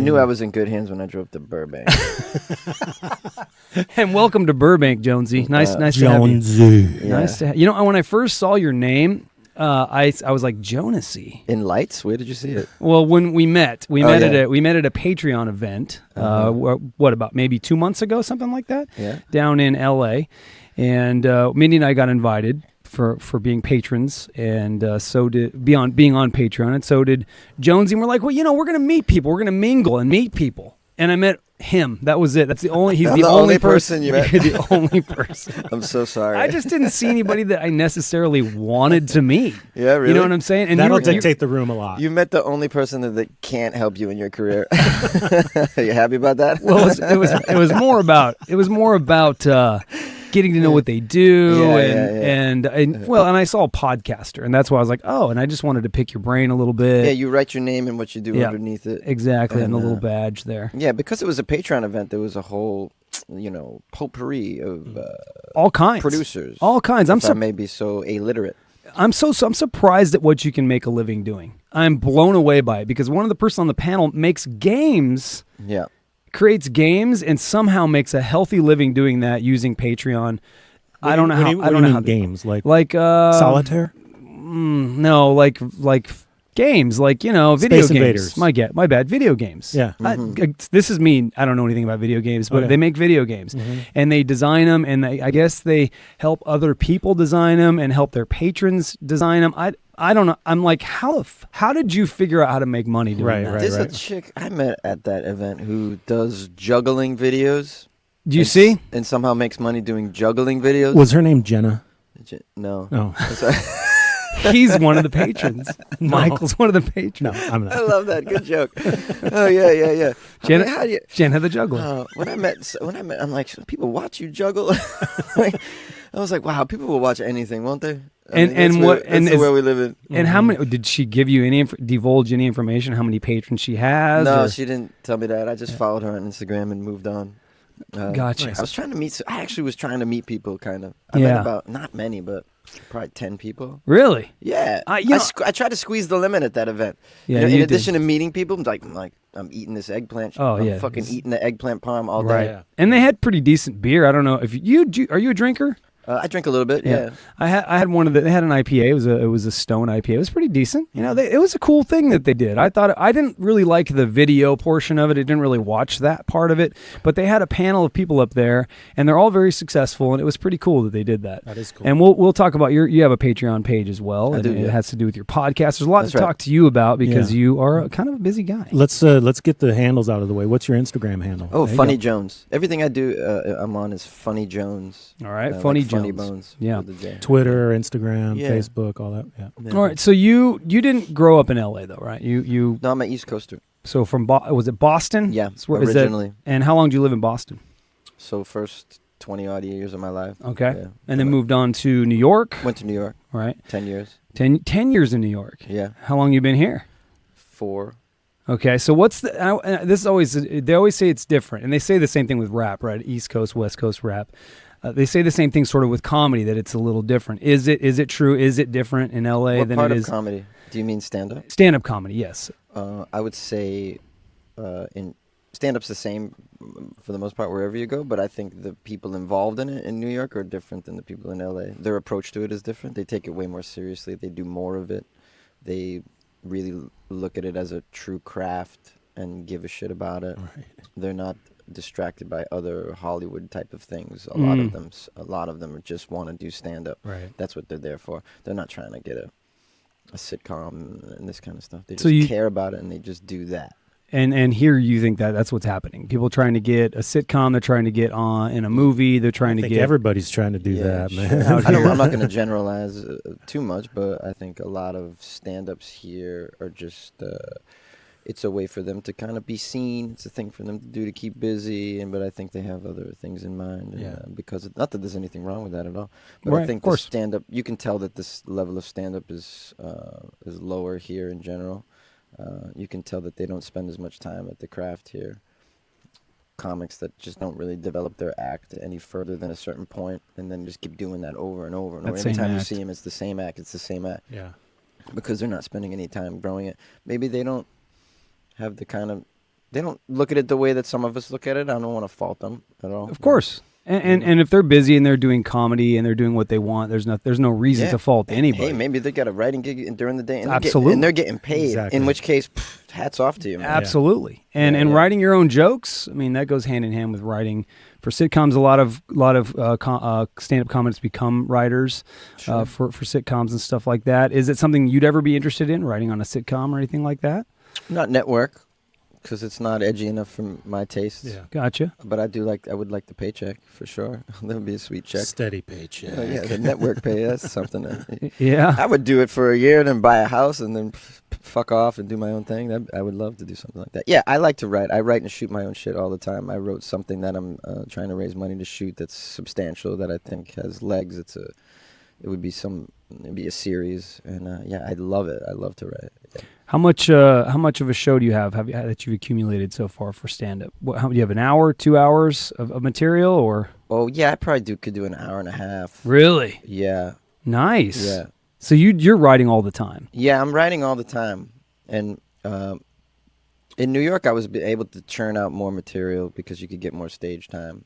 I knew I was in good hands when I drove to Burbank. And welcome to Burbank, Jonesy. Nice to have you. Jonesy. Yeah. Nice to have you. When I first saw your name, I was like, Jonasy. In Lights? Where did you see it? Well, when we met at a Patreon event. What about maybe 2 months ago, something like that? Yeah. Down in L.A. And Mindy and I got invited for being patrons, and so did being on Patreon, and so did Jonesy. And we're like, well, we're gonna meet people, we're gonna mingle and meet people. And I met him. That was it. That's the only. He's the only person you met. The only person. I'm so sorry. I just didn't see anybody that I necessarily wanted to meet. Yeah, really. You know what I'm saying? And that'll dictate the room a lot. You met the only person that can't help you in your career. Are you happy about that? Well, it was more about getting to know what they do, and I saw a podcaster, and that's why I was like, oh, and I just wanted to pick your brain a little bit. Yeah, you write your name and what you do underneath it. Exactly, and the little badge there. Yeah, because it was a Patreon event, there was a whole, potpourri of all kinds producers. All kinds. I may be so illiterate. I'm surprised at what you can make a living doing. I'm blown away by it because one of the person on the panel makes games. Yeah. Creates games and somehow makes a healthy living doing that using Patreon. I don't know how. I don't know how games like solitaire. No, like games, like video Space games. Invaders. My bad, video games. Yeah. This is me. I don't know anything about video games, but they make video games and they design them, and I guess they help other people design them and help their patrons design them. I don't know. I'm like, how did you figure out how to make money doing that? There's a chick I met at that event who does juggling videos. Do you see? And somehow makes money doing juggling videos. Was her name Jenna? No. No. He's one of the patrons. No. Michael's one of the patrons. No, I'm not. I love that. Good joke. Oh yeah. Jenna the juggler. When I met, I'm like, people watch you juggle. I was like, wow, people will watch anything, won't they? That's the way we live in. And how many did she give you divulge any information? How many patrons she has? No, she didn't tell me that. I just followed her on Instagram and moved on. Gotcha. I was trying to meet. I actually was trying to meet people, kind of. I met about not many, but probably 10 people. Really? Yeah. I tried to squeeze the limit at that event. Yeah. In addition to meeting people, I'm eating this eggplant. I'm fucking eating the eggplant palm all day. Right. Yeah. And they had pretty decent beer. I don't know if are you a drinker? I drink a little bit. Yeah. I had one of they had an IPA. It was a Stone IPA. It was pretty decent. It was a cool thing that they did. I thought I didn't really like the video portion of it. I didn't really watch that part of it. But they had a panel of people up there, and they're all very successful. And it was pretty cool that they did that. That is cool. And we'll talk about you have a Patreon page as well. I do. It has to do with your podcast. There's a lot to talk to you about because you are kind of a busy guy. Let's get the handles out of the way. What's your Instagram handle? Oh, Funny Jones. Everything I do, I'm on is Funny Jones. All right, Funny Jones. Funny Bones. Yeah. Twitter, Instagram, Facebook, all that. Yeah. All right. So you didn't grow up in LA though, right? You. No, I'm an East Coaster. So from was it Boston? Yeah. Originally. And how long did you live in Boston? So first 20 odd years of my life. Okay. Yeah. And then moved on to New York. Went to New York. All right. 10 years. 10 years in New York. Yeah. How long you been here? 4. Okay, so what's this is always, they always say it's different, and they say the same thing with rap, right? East Coast, West Coast rap. They say the same thing sort of with comedy, that it's a little different. Is it true? Is it different in LA what than part it of is? comedy? Do you mean stand-up? Stand-up comedy, yes. I would say in stand-up's the same for the most part wherever you go, but I think the people involved in it in New York are different than the people in LA. Their approach to it is different. They take it way more seriously. They do more of it. They really look at it as a true craft and give a shit about it. Right. They're not distracted by other Hollywood type of things. A lot of them just want to do stand-up. Right. That's what they're there for. They're not trying to get a sitcom and this kind of stuff. They just care about it and they just do that. And here you think that's what's happening. People trying to get a sitcom, they're trying to get on in a movie, they're trying to get... everybody's trying to do that, man. I'm not going to generalize too much, but I think a lot of stand-ups here are just... it's a way for them to kind of be seen. It's a thing for them to do to keep busy, but I think they have other things in mind. Because not that there's anything wrong with that at all, but I think the stand-up, you can tell that this level of stand-up is lower here in general. You can tell that they don't spend as much time at the craft here. Comics that just don't really develop their act any further than a certain point, and then just keep doing that over and over and over. Every time you see them, it's the same act. It's the same act. Yeah. Because they're not spending any time growing it. Maybe they don't have the kind of they don't look at it the way that some of us look at it. I don't want to fault them at all. Of course. And if they're busy and they're doing comedy and they're doing what they want, there's no reason to fault anybody. Hey, maybe they got a writing gig during the day, and Absolutely, they're getting paid. Exactly. In which case, hats off to you, man. Absolutely. And writing your own jokes, I mean, that goes hand in hand with writing. For sitcoms, a lot of stand-up comics become writers for sitcoms and stuff like that. Is it something you'd ever be interested in, writing on a sitcom or anything like that? Not network, because it's not edgy enough for my tastes. Yeah. Gotcha. But I would like the paycheck for sure. That would be a sweet check. Steady paycheck. Oh, yeah, the network pay, that's something. Yeah. I would do it for a year and then buy a house and then fuck off and do my own thing. I would love to do something like that. Yeah, I like to write. I write and shoot my own shit all the time. I wrote something that I'm trying to raise money to shoot that's substantial, that I think has legs. It would be a series, and I'd love it. I love to write. Yeah. How much of a show do you have that you've accumulated so far for stand-up? How do you have, an hour, 2 hours of material, or? Oh yeah, I probably could do an hour and a half. Really? Yeah. Nice. Yeah. So you're writing all the time? Yeah, I'm writing all the time, and in New York, I was able to churn out more material because you could get more stage time.